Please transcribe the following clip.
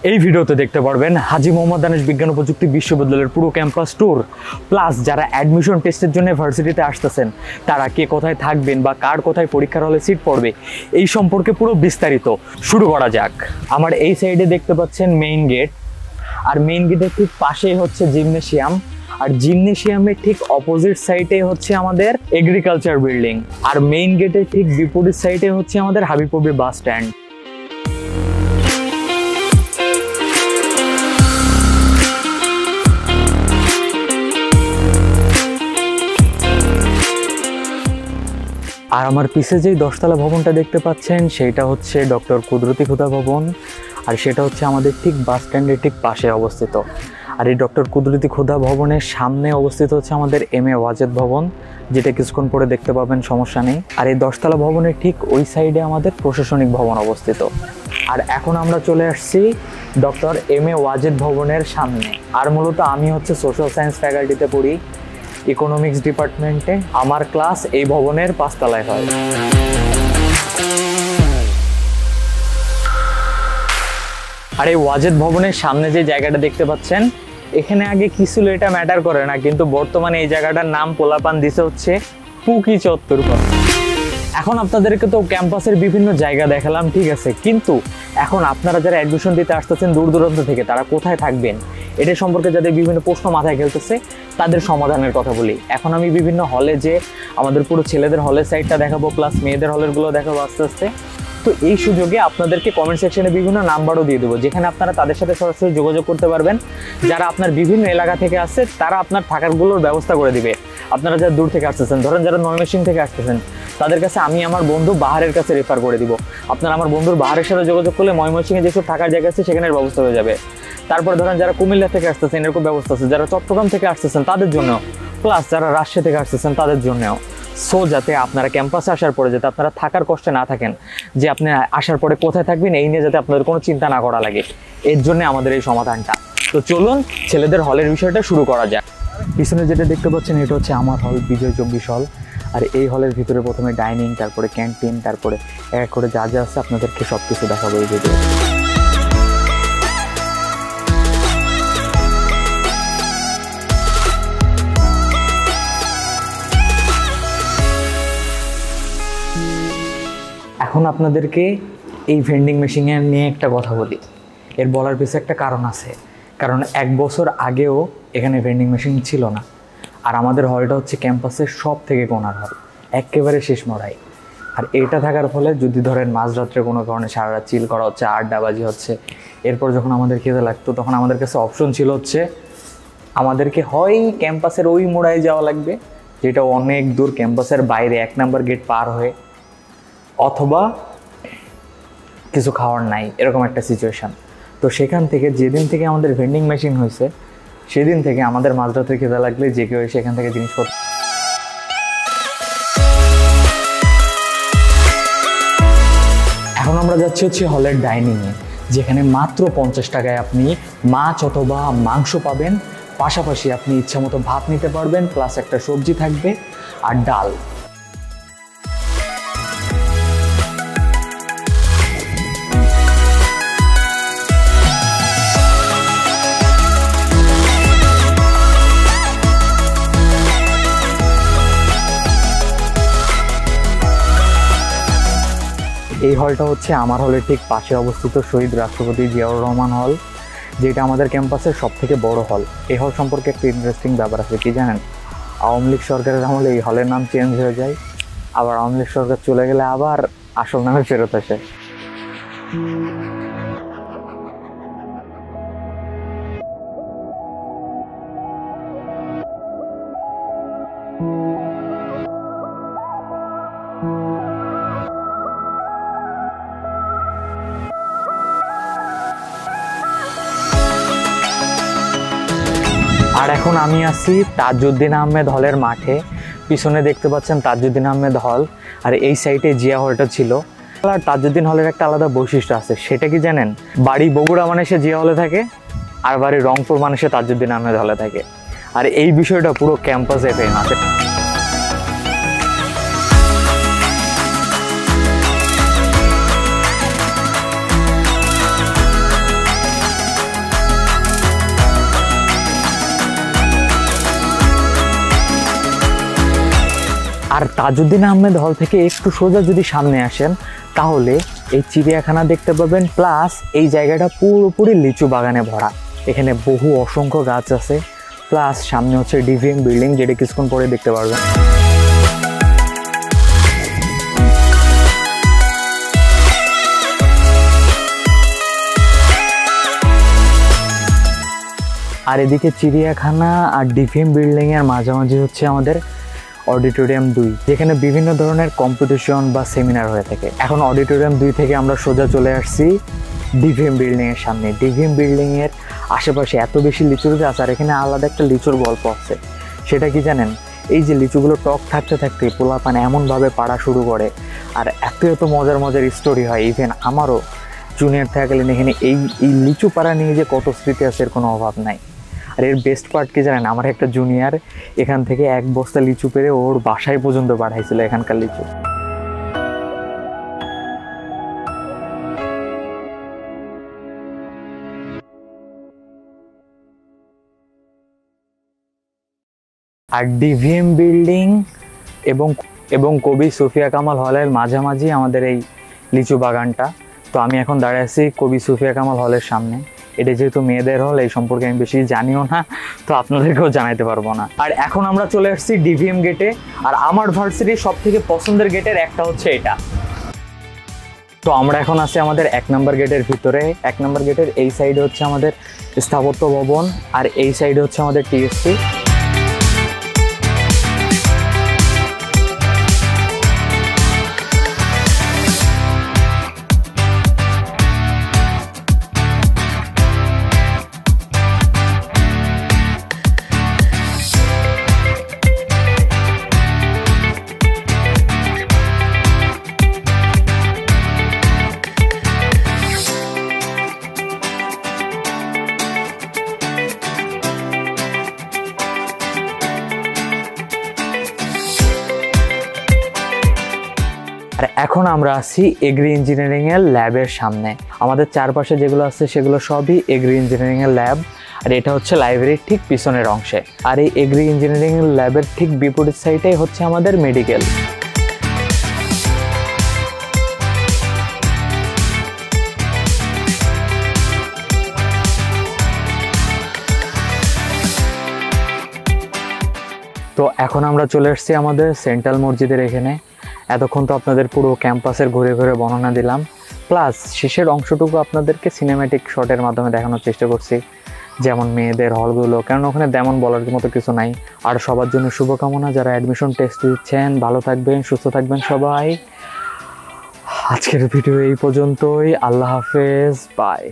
এই ভিডিওতে দেখতে পারবেন হাজী মোহাম্মদ দানেশ বিজ্ঞান ও প্রযুক্তি বিশ্ববিদ্যালয়ের পুরো ক্যাম্পাস ট্যুর, প্লাস যারা অ্যাডমিশন টেস্টের জন্য ভার্সিটিতে আসতেছেন তারা কে কোথায় থাকবেন বা কার কোথায় পরীক্ষার হলে সিট পড়বে এই সম্পর্কে পুরো বিস্তারিত। শুরু করা যাক। আমার এই সাইডে দেখতে পাচ্ছেন মেইন গেট, আর মেইন গেটের ঠিক পাশেই হচ্ছে জিমনেশিয়াম, আর জিমনেশিয়ামের ঠিক অপোজিট সাইডে হচ্ছে আমাদের এগ্রিকালচার বিল্ডিং, আর মেইন গেটের ঠিক বিপরীত সাইডে হচ্ছে আমাদের হাবিবপুর বাস স্ট্যান্ড। আর আমার পিছে যেই 10তলা ভবনটা দেখতে পাচ্ছেন সেটা হচ্ছে ডক্টর কুদরতি খুদা ভবন, আর সেটা হচ্ছে আমাদের ঠিক বাস স্ট্যান্ডের ঠিক পাশে অবস্থিত। আর এই ডক্টর কুদরতি খুদা ভবনের সামনে অবস্থিত হচ্ছে আমাদের এম এ ওয়াজেদ ভবন, যেটা কিছুক্ষণ পরে দেখতে পাবেন, সমস্যা নেই। আর এই 10তলা ভবনের ঠিক ওই সাইডে আমাদের প্রশাসনিক ভবন অবস্থিত। আর এখন আমরা চলে আসছি ডক্টর এম এ ওয়াজেদ ভবনের সামনে। আর মূলত আমি হচ্ছে সোশ্যাল সায়েন্স ফ্যাকাল্টিতে পড়ি, ইকোনমিক্স ডিপার্টমেন্টে। আমার ক্লাস এই ভবনের 5তলায় হয়। আর এই ওয়াজেদ ভবনের সামনে যে জায়গাটা দেখতে পাচ্ছেন, এখানে আগে কি ছিল এটা ম্যাটার করে না, কিন্তু বর্তমানে এই জায়গাটার নাম পোলাপান দিছে হচ্ছে পুকি চত্বর। এখন আপনাদেরকে তো ক্যাম্পাসের বিভিন্ন জায়গা দেখালাম, ঠিক আছে, কিন্তু এখন আপনারা যারা অ্যাডমিশন দিতে আসতেছেন দূর দূরান্ত থেকে, তারা কোথায় থাকবেন এটা সম্পর্কে যাদের বিভিন্ন প্রশ্ন মাথায় খেলতেছে তাদের সমাধানের কথা বলি। এখন আমি বিভিন্ন হলে যে আমাদের পুরো ছেলেদের হলের সাইডটা দেখাবো, প্লাস মেয়েদের হলেরগুলো দেখাবো আস্তে আস্তে। তো এই সুযোগে আপনাদেরকে কমেন্ট সেকশনে বিভিন্ন নাম্বারও দিয়ে দেবো, যেখানে আপনারা তাদের সাথে সরাসরি যোগাযোগ করতে পারবেন। যারা আপনার বিভিন্ন এলাকা থেকে আসছে তারা আপনার থাকারগুলোর ব্যবস্থা করে দিবে। আপনারা যারা দূর থেকে আসতেছেন, ধরেন যারা ময়মনসিংহ থেকে আসতেছেন, তাদের কাছে আমি আমার বন্ধু বাহারের কাছে রেফার করে দিব। আপনারা আমার বন্ধুর বাহারের সাথে যোগাযোগ করলে ময়মনসিংহে যেসব থাকার জায়গা আছে সেখানের ব্যবস্থা হয়ে যাবে। তারপরে ধরেন যারা কুমিল্লা থেকে আসতেছেন এরকম ব্যবস্থা আছে, যারা চট্টগ্রাম থেকে আসতেছেন তাদের জন্য, প্লাস যারা রাজশাহী থেকে আসতেছেন তাদের জন্যও। সো যাতে আপনারা ক্যাম্পাসে আসার পরে যাতে আপনারা থাকার কষ্টে না থাকেন, যে আপনি আসার পরে কোথায় থাকবেন এই নিয়ে যাতে আপনাদের কোনো চিন্তা না করা লাগে, এর জন্য আমাদের এই সমাধানটা। তো চলুন ছেলেদের হলের বিষয়টা শুরু করা যাক। পিছনে যেটা দেখতে পাচ্ছেন এটা হচ্ছে আমার হল, বিজয় 24 হল। আর এই হলের ভিতরে প্রথমে ডাইনিং, তারপরে ক্যান্টিন, তারপরে এক করে যা যা আছে আপনাদেরকে সব কিছু দেখাবো এই ভিডিও। এখন আপনাদেরকে এই ভেন্ডিং মেশিনের নিয়ে একটা কথা বলি। এর বলার পিছনে একটা কারণ আছে, কারণ 1 বছর আগেও এখানে ভেন্ডিং মেশিন ছিল না। আর আমাদের হলটা হচ্ছে ক্যাম্পাসের সব থেকে কোণার হল, একেবারে শেষ মরাই। আর এটা থাকার ফলে যদি ধরেন মাঝরাত্রে কোনো কারণে সারা রাত চিল করা হচ্ছে, আড্ডাবাজি হচ্ছে, এরপর যখন আমাদের খেতে লাগতো তখন আমাদের কাছে অপশন ছিল হচ্ছে আমাদেরকে হয় ক্যাম্পাসের ওই মোড়ায় যাওয়া লাগবে, যেটা অনেক দূর ক্যাম্পাসের বাইরে 1 নম্বর গেট পার হয়ে, অথবা কিছু খাওয়ার নাই, এরকম একটা সিচুয়েশান। তো সেখান থেকে যেদিন থেকে আমাদের ভেন্ডিং মেশিন হয়েছে সেদিন থেকে আমাদের মাঝরাতে খেতে লাগলে যে কেউ এসে এখান থেকে জিনিসপত্র। এখন আমরা যাচ্ছি হচ্ছে হলের ডাইনিংয়ে, যেখানে মাত্র 50 টাকায় আপনি মাছ অথবা মাংস পাবেন, পাশাপাশি আপনি ইচ্ছা মতো ভাত নিতে পারবেন, প্লাস একটা সবজি থাকবে আর ডাল। এই হলটা হচ্ছে আমার হলের ঠিক পাশে অবস্থিত শহীদ রাষ্ট্রপতি জিয়াউর রহমান হল, যেটা আমাদের ক্যাম্পাসের সবথেকে বড় হল। এই হল সম্পর্কে একটা ইন্টারেস্টিং ব্যাপার আছে, কি জানেন? আওয়ামী লীগ সরকারের আমলে এই হলের নাম চেঞ্জ হয়ে যায়, আবার আওয়ামী লীগ সরকার চলে গেলে আবার আসল নামে ফেরত আসে। আর এখন আমি আছি তাজউদ্দিন আহমেদ হলের মাঠে। পিছনে দেখতে পাচ্ছেন তাজউদ্দিন আহমেদ হল, আর এই সাইডে জিয়া হলটা ছিল। আর তাজউদ্দিন হলের একটা আলাদা বৈশিষ্ট্য আছে, সেটা কি জানেন? বাড়ি বগুড়া মানে সে জিয়া হলে থাকে, আর বাড়ি রংপুর মানে সে তাজউদ্দিন আহমেদ হলে থাকে। আর এই বিষয়টা পুরো ক্যাম্পাসে ফেমাস। আর তাজউদ্দিন আহমেদ হল থেকে একটু সোজা যদি সামনে আসেন তাহলে এই চিড়িয়াখানা দেখতে পাবেন, প্লাস এই জায়গাটা পুরোপুরি লিচু বাগানে ভরা। এখানে বহু অসংখ্য গাছ আছে, প্লাস সামনে হচ্ছে ডিভিএম বিল্ডিং, যেটা কিছুক্ষণ পরে দেখতে পারবেন। আর এদিকে চিড়িয়াখানা আর ডিভিএম বিল্ডিং এর মাঝামাঝি হচ্ছে আমাদের অডিটোরিয়াম 2, যেখানে বিভিন্ন ধরনের কম্পিটিশন বা সেমিনার হয়ে থাকে। এখন অডিটোরিয়াম 2 থেকে আমরা সোজা চলে আসছি ডিভিএম বিল্ডিং এর সামনে। ডিভিএম বিল্ডিং এর আশেপাশে এত বেশি লিচুর গাছ, আর এখানে আলাদা একটা লিচুর গল্প আছে। সেটা কি জানেন? এই যে লিচুগুলো টক থাকতে থাকতে পোলাপান এমনভাবে পাড়া শুরু করে, আর এত মজার মজার স্টোরি হয়। ইভেন আমারও জুনিয়র থাকাকালীন এখানে এই লিচু পাড়া নিয়ে যে কত স্মৃতি আছে এর কোনো অভাব নাই। আর এর বেস্ট পার্ট কি জানেন? আমার একটা জুনিয়র এখান থেকে 1 বস্তা লিচু পেরে ওর বাসায় পর্যন্ত পাঠাইছিল এখানকার লিচু। আর ডিভিএম বিল্ডিং এবং কবি সুফিয়া কামাল হলের মাঝামাঝি আমাদের এই লিচু বাগানটা। তো আমি এখন দাঁড়িয়ে আছি কবি সুফিয়া কামাল হলের সামনে। এটা যেহেতু মেয়েদের হল, এই সম্পর্কে আমি বেশি জানিও না, তো আপনাদেরকেও জানাইতে পারবো না। আর এখন আমরা চলে আসছি ডিভিএম গেটে। আর আমার ভার্সিটির সব থেকে পছন্দের গেটের একটা হচ্ছে এটা। তো আমরা এখন আছি আমাদের 1 নম্বর গেটের ভিতরে। 1 নম্বর গেটের এই সাইডে হচ্ছে আমাদের স্থাপত্য ভবন, আর এই সাইডে হচ্ছে আমাদের টিএসসি। আর এখন আমরা আছি এগ্রি ইঞ্জিনিয়ারিং এর ল্যাবের সামনে। আমাদের চারপাশে যেগুলো আছে সেগুলো সবই এগ্রি ইঞ্জিনিয়ারিং এর ল্যাব। আর এটা হচ্ছে লাইব্রেরির ঠিক পিছনের অংশে। আর এই এগ্রি ইঞ্জিনিয়ারিং এর ল্যাবের ঠিক বিপরীত সাইডেই হচ্ছে আমাদের মেডিকেল। তো এখন আমরা চলে এসেছি আমাদের সেন্ট্রাল মসজিদের এখানে। এতক্ষণ তো আপনাদের পুরো ক্যাম্পাসের ঘুরে ঘুরে বর্ণনা দিলাম, প্লাস শেষের অংশটুকু আপনাদেরকে সিনেম্যাটিক শটের মাধ্যমে দেখানোর চেষ্টা করছি, যেমন মেয়েদের হলগুলো, কারণ ওখানে তেমন বলার মতো কিছু নাই। আর সবার জন্য শুভকামনা, যারা অ্যাডমিশন টেস্ট দিচ্ছেন, ভালো থাকবেন, সুস্থ থাকবেন সবাই। আজকের ভিডিও এই পর্যন্তই। আল্লাহ হাফেজ, বাই।